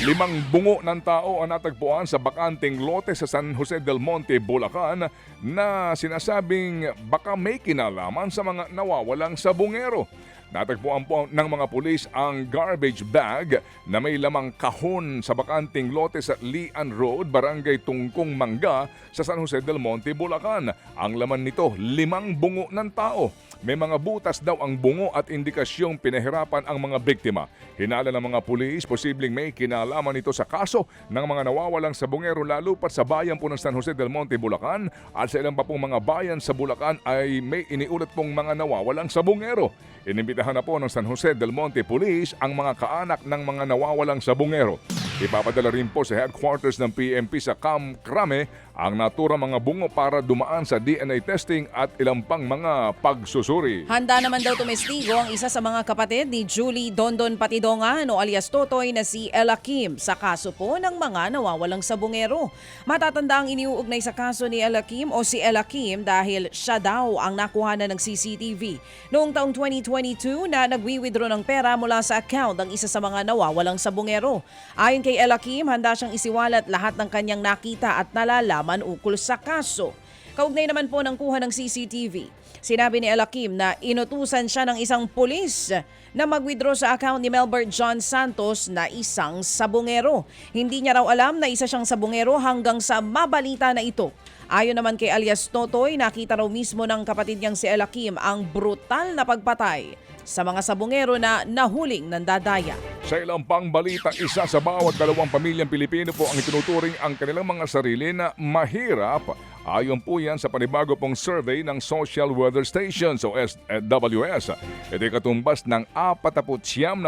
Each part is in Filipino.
5 bungo ng tao ang natagpuan sa bakanting lote sa San Jose del Monte, Bulacan na sinasabing baka may kinalaman sa mga nawawalang sabungero. Natagpuan po ng mga pulis ang garbage bag na may lamang kahon sa bakanting lote sa Lian Road, Barangay Tungkong Mangga sa San Jose del Monte, Bulacan. Ang laman nito, 5 bungo ng tao. May mga butas daw ang bungo at indikasyong pinahirapan ang mga biktima. Hinala ng mga pulis, posibleng may kinalaman ito sa kaso ng mga nawawalang sabungero lalo pat sa bayan po ng San Jose del Monte, Bulacan at sa ilang pa pong mga bayan sa Bulacan ay may iniulat pong mga nawawalang sabungero. Inimbitahan na po ng San Jose del Monte Police ang mga kaanak ng mga nawawalang sabungero. Ipapadala rin po sa headquarters ng PNP sa Camp Crame ang naturang mga bungo para dumaan sa DNA testing at ilang pang mga pagsusuri. Handa naman daw tumestigo ang isa sa mga kapatid ni Julie Dondon Patidongan o alias Totoy na si Ella Kim sa kaso po ng mga nawawalang sabungero. Matatanda ang iniuugnay sa kaso ni Ella Kim o si Ella Kim dahil siya daw ang nakuhanan ng CCTV noong taong 2022 na nagwi-withdraw ng pera mula sa account ng isa sa mga nawawalang sabungero. Ayon kay Ella Kim, handa siyang isiwalat lahat ng kanyang nakita at nalalaman ukol sa kaso. Kaugnay naman po ng kuha ng CCTV. Sinabi ni Ella Kim na inutusan siya ng isang pulis na mag-withdraw sa account ni Melbert John Santos na isang sabungero. Hindi niya raw alam na isa siyang sabungero hanggang sa mabalita na ito. Ayon naman kay alias Totoy, nakita raw mismo ng kapatid niyang si Ella Kim ang brutal na pagpatay sa mga sabungero na nahuling nandadaya. Sa ilang pang balita, isa sa bawat 2 pamilyang Pilipino po ang itinuturing ang kanilang mga sarili na mahirap. Ayon po yan sa panibago pong survey ng Social Weather Station o SWS. Ito'y katumbas ng 49%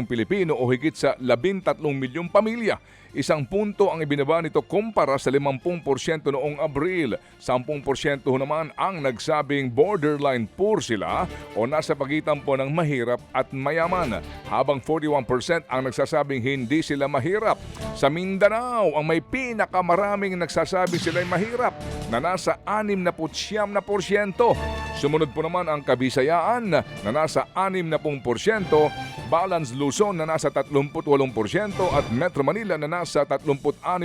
Pilipino o higit sa 13 milyong pamilya. 1 punto ang ibinaba nito kumpara sa 50% noong Abril. 10% naman ang nagsabing borderline poor sila o nasa pagitan po ng mahirap at mayaman. Habang 41% ang nagsasabing hindi sila mahirap. Sa Mindanao, ang may pinakamaraming nagsasabing sila'y mahirap na nasa 69%. Sumunod po naman ang Kabisayaan na nasa 60%, Balance Luzon na nasa 38% at Metro Manila na nasa 36%.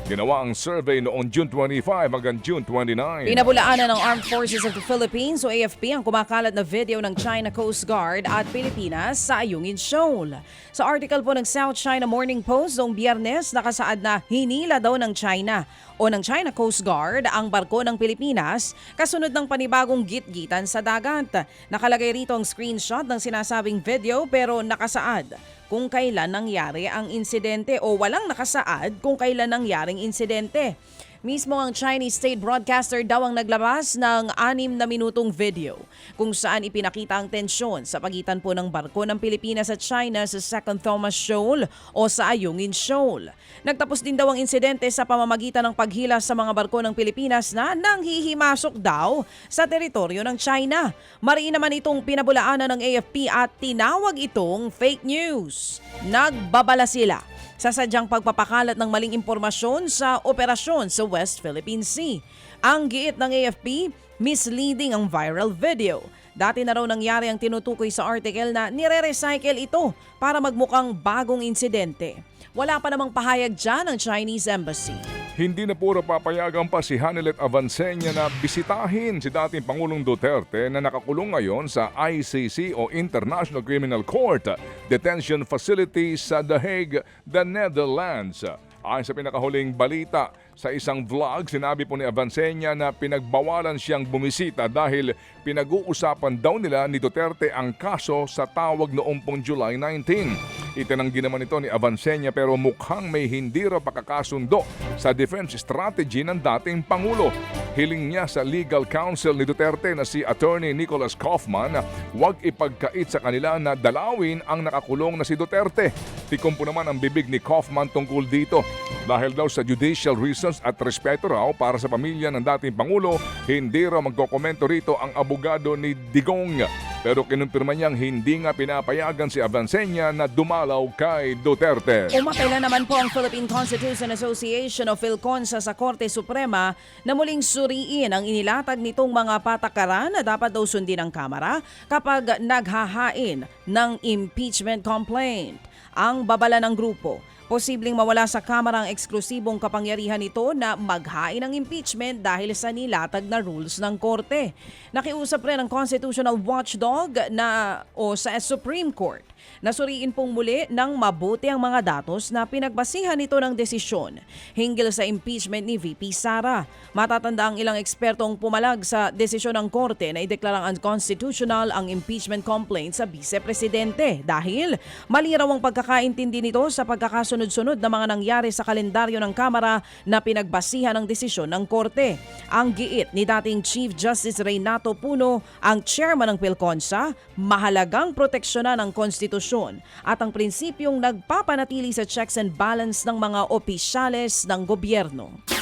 Ginawa ang survey noong June 25 hanggang June 29. Pinabulaanan ng Armed Forces of the Philippines o AFP ang kumakalat na video ng China Coast Guard at Pilipinas sa Ayungin Shoal. Sa article po ng South China Morning Post noong Biyernes, nakasaad na hinila daw ng China o ng China Coast Guard ang barko ng Pilipinas kasunod ng panibagong gitgitan sa dagat. Nakalagay rito ang screenshot ng sinasabing video pero nakasaad kung kailan nangyari ang insidente o walang nakasaad kung kailan nangyaring insidente. Mismo ang Chinese state broadcaster daw ang naglabas ng 6 na minutong video kung saan ipinakita ang tensyon sa pagitan po ng barko ng Pilipinas at China sa Second Thomas Shoal o sa Ayungin Shoal. Nagtapos din daw ang insidente sa pamamagitan ng paghila sa mga barko ng Pilipinas na nanghihimasok daw sa teritoryo ng China. Mariin naman itong pinabulaanan ng AFP at tinawag itong fake news. Nagbabala sila sa sadyang pagpapakalat ng maling impormasyon sa operasyon sa West Philippine Sea. Ang giit ng AFP, misleading ang viral video. Dati na raw nangyari ang tinutukoy sa article na nire-recycle ito para magmukhang bagong insidente. Wala pa namang pahayag dyan ng Chinese Embassy. Hindi na puro papayagan pa si Hanelet Avancenia na bisitahin si dating Pangulong Duterte na nakakulong ngayon sa ICC o International Criminal Court Detention Facility sa The Hague, the Netherlands. Ayon sa pinakahuling balita, sa isang vlog, sinabi po ni Avancenia na pinagbawalan siyang bumisita dahil pinag-uusapan daw nila ni Duterte ang kaso sa tawag noong pong July 19. Itinanggi naman ito ni Avancenia pero mukhang may hindi raw pakakasundo sa defense strategy ng dating Pangulo. Hiling niya sa legal counsel ni Duterte na si Attorney Nicholas Kaufman na huwag ipagkait sa kanila na dalawin ang nakakulong na si Duterte. Tikom po naman ang bibig ni Kaufman tungkol dito. Dahil daw sa judicial reasons at respeto raw para sa pamilya ng dating Pangulo, hindi raw magkokomento rito ang abogado ni Digong. Pero kinumpirma niyang hindi nga pinapayagan si Avancenia na dumalaw kay Duterte. Umapela naman po ang Philippine Constitution Association o PhilConsa sa Korte Suprema na muling suriin ang inilatag nitong mga patakaran na dapat daw sundin ng Kamara kapag naghahain ng impeachment complaint. ang babala ng grupo. Posibleng mawala sa Kamara ang eksklusibong kapangyarihan nito na maghain ng impeachment dahil sa nilatag na rules ng Korte. Nakiusap rin ang Constitutional Watchdog sa Supreme Court na suriin pong muli ng mabuti ang mga datos na pinagbasihan nito ng desisyon hinggil sa impeachment ni VP Sara. Matatanda ang ilang ekspertong pumalag sa desisyon ng Korte na ideklarang unconstitutional ang impeachment complaint sa Vice-Presidente dahil mali raw ang pagkakaintindi nito sa pagkakasunod-sunod na mga nangyari sa kalendaryo ng Kamara na pinagbasihan ng desisyon ng Korte. Ang giit ni dating Chief Justice Reynato Puno, ang chairman ng PhilConsa, mahalagang proteksyonan ng konstitusyon at ang prinsipyong nagpapanatili sa checks and balance ng mga opisyales ng gobyerno.